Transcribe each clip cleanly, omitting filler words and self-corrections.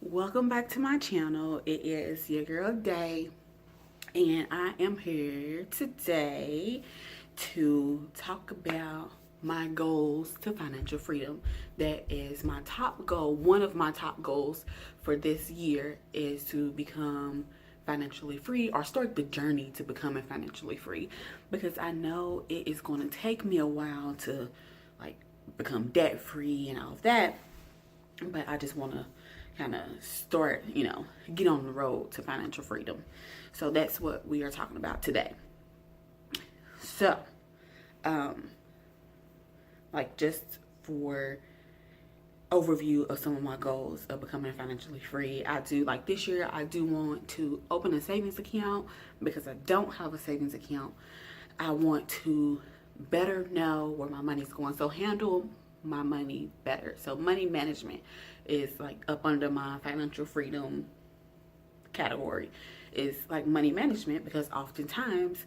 Welcome back to my channel. It is your girl Day, and I am here today to talk about my goals to financial freedom. That is my top goal. One of my top goals for this year is to become financially free, or start the journey to becoming financially free, because I know it is going to take me a while to like become debt free and all of that, but I just want to kind of start, get on the road to financial freedom. So that's what we are talking about today. So, um, just for overview of some of my goals of becoming financially free, I do like this year, I do want to open a savings account because I don't have a savings account. I want to better know where my money's going. So handle my money better. So money management is like up under my financial freedom category, is like money management, because oftentimes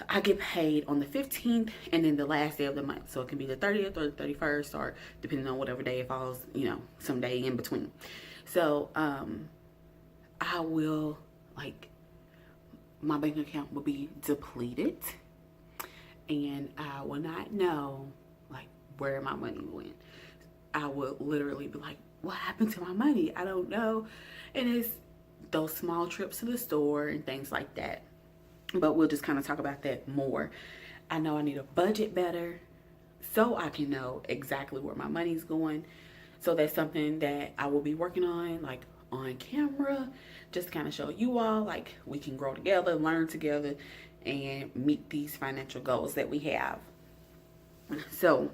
I get paid on the 15th and then the last day of the month. So it can be the 30th or the 31st, or depending on whatever day it falls, some day in between. So I will, my bank account will be depleted, and I will not know where my money went. I would literally be like, what happened to my money? I don't know. And it's those small trips to the store and things like that. But we'll just kind of talk about that more. I know I need a budget better so I can know exactly where my money's going. So that's something that I will be working on, on camera, just to kind of show you all, we can grow together, learn together, and meet these financial goals that we have. So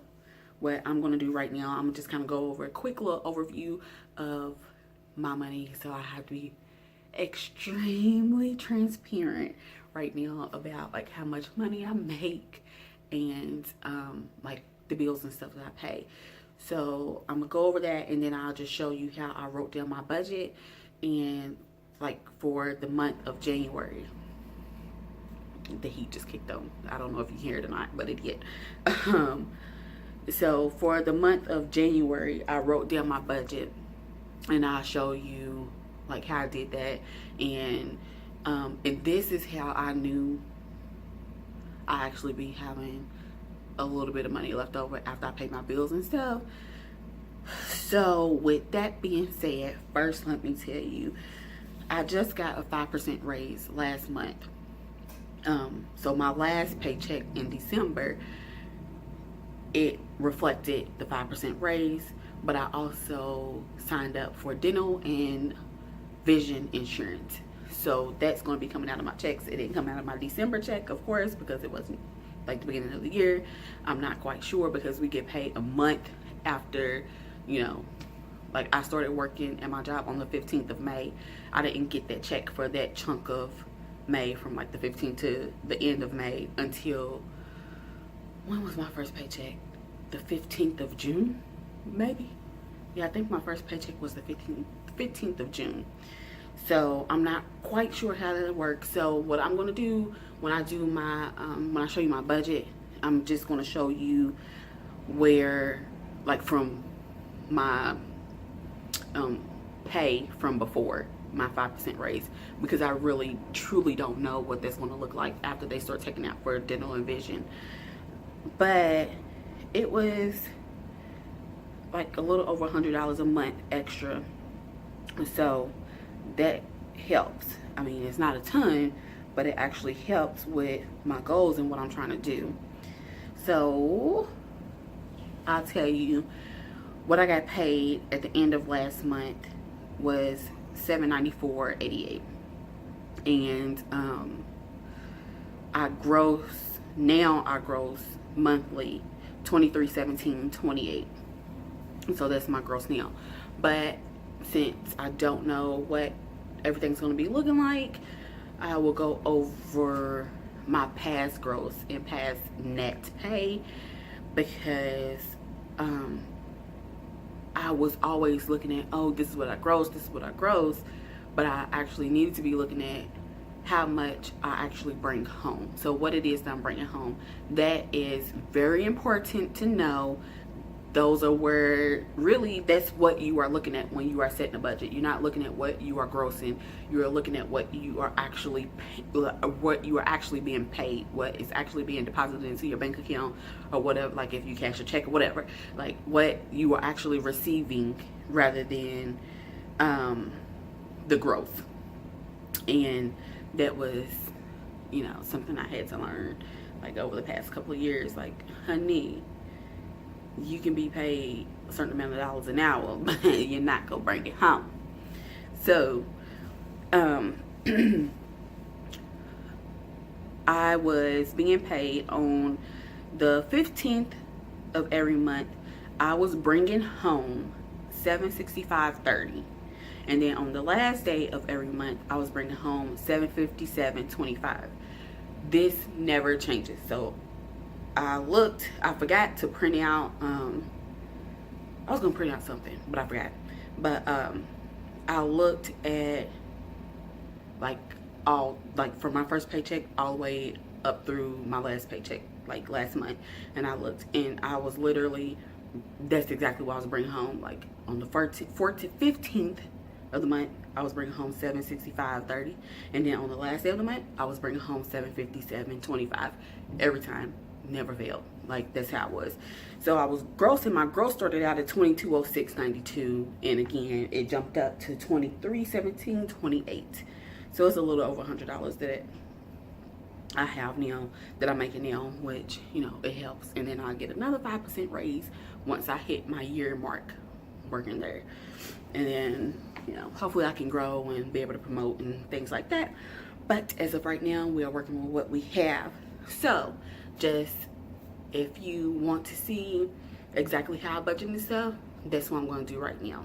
what I'm going to do right now, I'm going to just kind of go over a quick little overview of my money. So I have to be extremely transparent right now about how much money I make, and the bills and stuff that I pay. So I'm gonna go over that, and then I'll just show you how I wrote down my budget, and for the month of January. The heat just kicked on. I don't know if you hear it or not, but it did. So for the month of January, I wrote down my budget, and I'll show you how I did that, and this is how I knew I actually be having a little bit of money left over after I pay my bills and stuff. So with that being said, first let me tell you, I just got a 5% raise last month. So my last paycheck in December, it reflected the 5% raise, but I also signed up for dental and vision insurance. So that's going to be coming out of my checks. It didn't come out of my December check, of course, because it wasn't the beginning of the year. I'm not quite sure, because we get paid a month after, I started working at my job on the 15th of May. I didn't get that check for that chunk of May, from the 15th to the end of May, until, when was my first paycheck? The 15th of June, maybe? Yeah, I think my first paycheck was the 15th of June. So I'm not quite sure how that works. So what I'm going to do when I do my, when I show you my budget, I'm just going to show you where, from my pay from before my 5% raise, because I really truly don't know what that's going to look like after they start taking out for dental and vision. But it was a little over $100 a month extra. So that helps. I mean, it's not a ton, but it actually helps with my goals and what I'm trying to do. So I'll tell you, what I got paid at the end of last month was $794.88, and I gross monthly $2317.28. So that's my gross now. But since I don't know what everything's going to be looking like, I will go over my past gross and past net pay, because I was always looking at, oh, this is what I gross, this is what I gross, but I actually needed to be looking at how much I actually bring home. So what it is that I'm bringing home, that is very important to know. those are where really that's what you are looking at when you are setting a budget. You're not looking at what you are grossing. You are looking at what you are actually being paid, what is actually being deposited into your bank account or whatever, like if you cash a check or whatever, like what you are actually receiving rather than the growth. And that was, something I had to learn like over the past couple of years. Like, honey, you can be paid a certain amount of dollars an hour, but you're not gonna bring it home. So I was being paid on the 15th of every month. I was bringing home $765.30, and then on the last day of every month I was bringing home $757.25. This never changes. So I forgot to print out, I was gonna print out something, but I forgot. But I looked at from my first paycheck all the way up through my last paycheck, like last month, and I looked, and I was literally, that's exactly what I was bringing home. Like on the 15th of the month, I was bringing home $765.30, and then on the last day of the month, I was bringing home $757.25 every time. Never failed. Like, that's how it was. So I was grossing. My gross started out at $2206.92, and again it jumped up to $2317.28. So it's a little over $100 that I have now, that I'm making now, which it helps. And then I'll get another 5% raise once I hit my year mark working there, and then hopefully I can grow and be able to promote and things like that. But as of right now, we are working with what we have. So just, if you want to see exactly how I budget and stuff, that's what I'm going to do right now.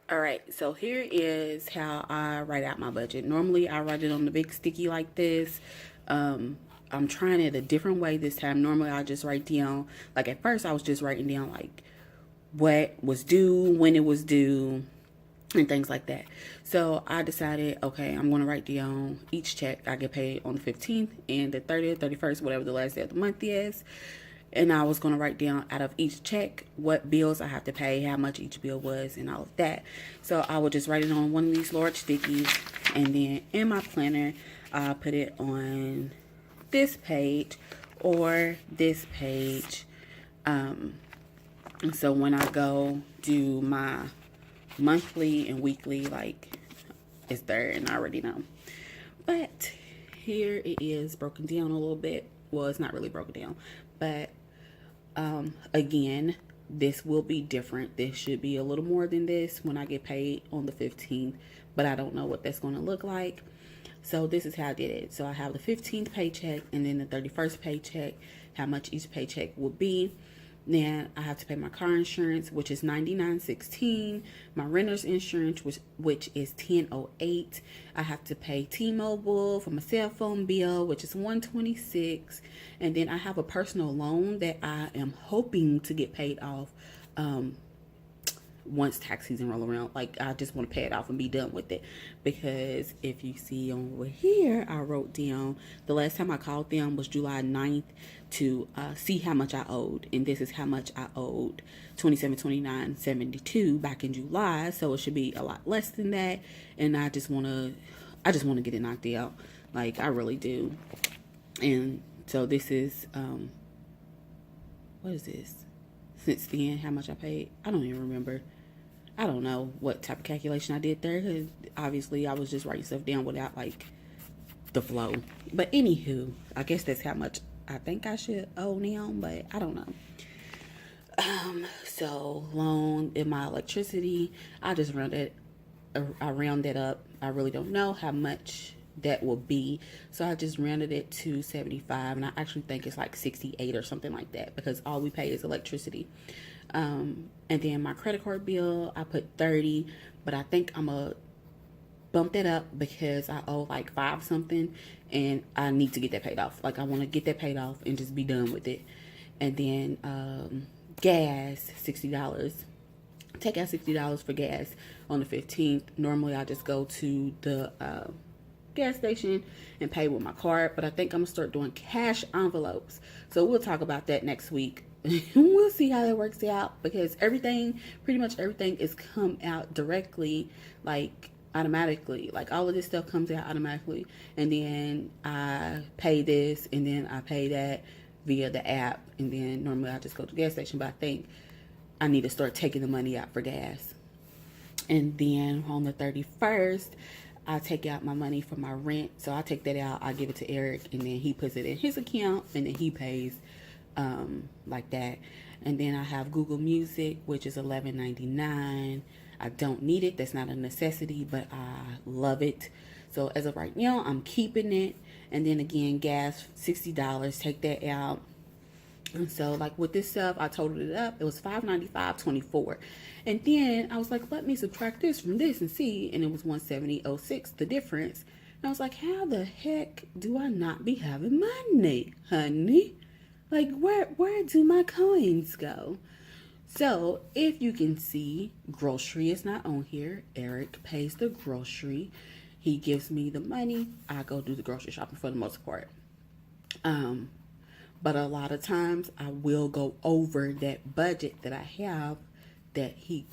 All right, so here is how I write out my budget. Normally I write it on the big sticky like this. I'm trying it a different way this time. Normally I just write down, like at first I was just writing down like what was due, when it was due, and things like that. So I decided, okay, I'm going to write down each check I get paid on the 15th and the 30th, 31st, whatever the last day of the month is. And I was going to write down out of each check what bills I have to pay, how much each bill was, and all of that. So I would just write it on one of these large stickies, and then in my planner, I put it on this page or this page. And so when I go do my monthly and weekly, like, it's there and I already know. But here it is broken down a little bit. Well, it's not really broken down, but again, this will be different. This should be a little more than this when I get paid on the 15th, but I don't know what that's going to look like. So this is how I did it. So I have the 15th paycheck and then the 31st paycheck, how much each paycheck will be. Then I have to pay my car insurance, which is $99.16. My renter's insurance, which is $10.08. I have to pay T-Mobile for my cell phone bill, which is $126. And then I have a personal loan that I am hoping to get paid off once tax season roll around. Like, I just want to pay it off and be done with it, because if you see over here, I wrote down the last time I called them was July 9th to see how much I owed, and this is how much I owed, $2729.72 back in July. So it should be a lot less than that, and I just want to get it knocked out. Like, I really do. And so this is what is this? Since then, how much I paid, I don't even remember. I don't know what type of calculation I did there, because obviously I was just writing stuff down without like the flow. But anywho, I guess that's how much I think I should owe now, but I don't know. So loan in my electricity, I just round that up. I really don't know how much that will be, so I just rounded it to 75, and I actually think it's like 68 or something like that, because all we pay is electricity. And then my credit card bill, I put 30, but I think I'm gonna bump that up because I owe like 5 something, and I need to get that paid off. Like, I want to get that paid off and just be done with it. And then gas, $60. Take out $60 for gas on the 15th. Normally I just go to the gas station and pay with my card, but I think I'm gonna start doing cash envelopes. So we'll talk about that next week we'll see how that works out, because everything, pretty much everything, is come out directly, like automatically. Like all of this stuff comes out automatically, and then I pay this, and then I pay that via the app, and then normally I just go to the gas station. But I think I need to start taking the money out for gas. And then on the 31st, I take out my money for my rent. So I take that out, I give it to Eric, and then he puts it in his account, and then he pays like that. And then I have Google Music, which is $11.99. I don't need it. That's not a necessity, but I love it. So as of right now, I'm keeping it. And then again, gas, $60. Take that out. And so, like with this stuff, I totaled it up. It was $595.24. And then I was like, let me subtract this from this and see. And it was $170.06, the difference. And I was like, how the heck do I not be having money, honey? Like, where do my coins go? So, if you can see, grocery is not on here. Eric pays the grocery. He gives me the money. I go do the grocery shopping for the most part. But a lot of times I will go over that budget that I have, that he,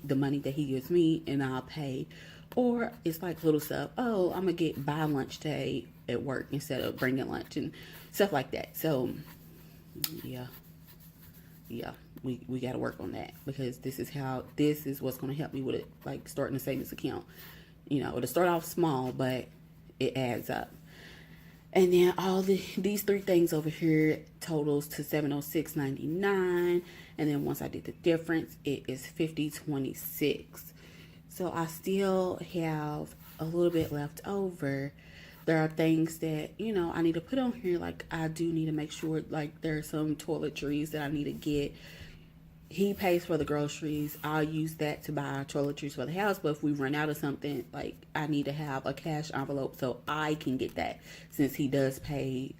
the money that he gives me, and I'll pay. Or it's like little stuff. Oh, I'm going to buy lunch today at work instead of bringing lunch and stuff like that. So, yeah, we got to work on that, because this is what's going to help me with it, like starting a savings account. It'll start off small, but it adds up. And then all these three things over here totals to $706.99. And then once I did the difference, it is $50.26. So I still have a little bit left over. There are things that, I need to put on here. Like, I do need to make sure, like, there are some toiletries that I need to get. He pays for the groceries. I'll use that to buy toiletries for the house. But if we run out of something, like, I need to have a cash envelope so I can get that, since he does pay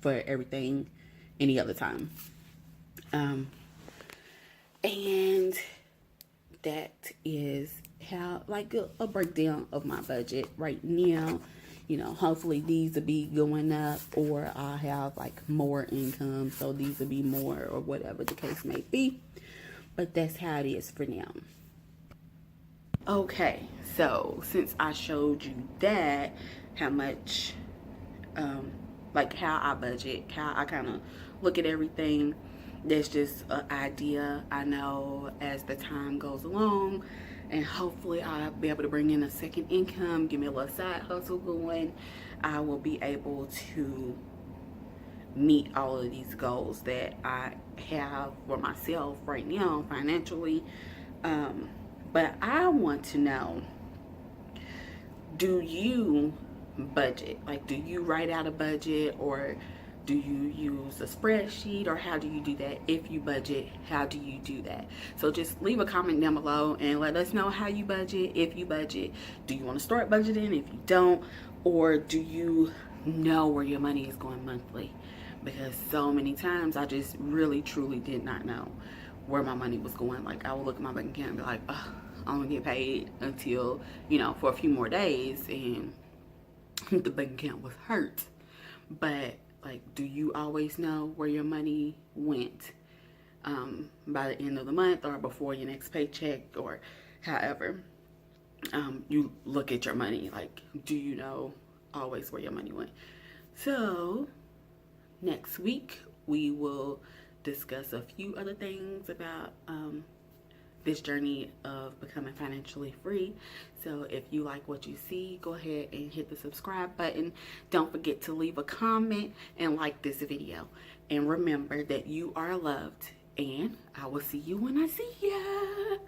for everything any other time. And that is how, like, a breakdown of my budget right now. Hopefully these will be going up, or I'll have like more income, so these will be more, or whatever the case may be. But that's how it is for now. Okay, so since I showed you that, how much, like how I budget, how I kind of look at everything, that's just an idea. I know as the time goes along, and hopefully I'll be able to bring in a second income, give me a little side hustle going, I will be able to meet all of these goals that I have for myself right now financially. But I want to know, do you budget? Like, do you write out a budget, or do you use a spreadsheet, or how do you do that? If you budget, how do you do that? So just leave a comment down below and let us know how you budget. If you budget, do you want to start budgeting? If you don't, or do you know where your money is going monthly? Because so many times I just really truly did not know where my money was going. Like, I would look at my bank account and be like, oh, I'm gonna get paid until, for a few more days, and the bank account was hurt. But like, do you always know where your money went by the end of the month, or before your next paycheck, or however you look at your money? Like, do you know always where your money went? So next week we will discuss a few other things about this journey of becoming financially free. So if you like what you see, go ahead and hit the subscribe button. Don't forget to leave a comment and like this video. And remember that you are loved, and I will see you when I see ya.